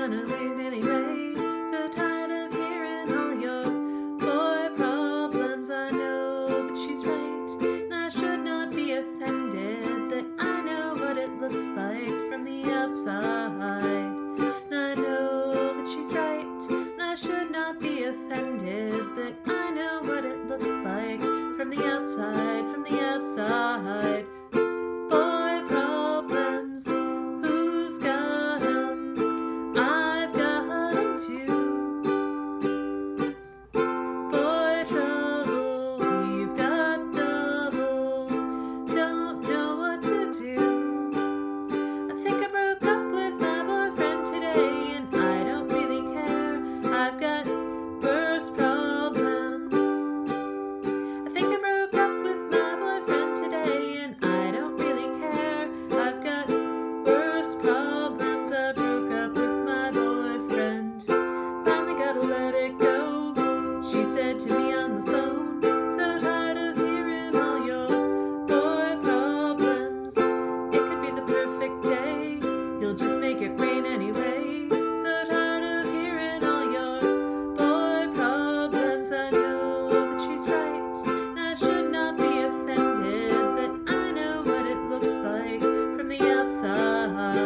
gonna win anyway. So tired of hearing all your boy problems. I know that she's right, and I should not be offended that I know what it looks like from the outside. And I know that she's right, and I should not be offended that I know what it looks like from the outside, from the outside. Boy problems, who's got 'em? I've got 'em too. Boy trouble, we've got double, don't know what to do. I think I broke up with my boyfriend today, and I don't really care. I've got worse problems. I think I broke up with my boyfriend today, and I don't really care. I've got worse problems. I broke up with my boyfriend. Finally gotta let it go, she said to me on the phone. So tired of hearing all your boy problems. It could be the perfect day, he'll just make it rain anyway. So tired of hearing all your boy problems. I know that she's right, and I should not be offended that I know what it looks like from the outside.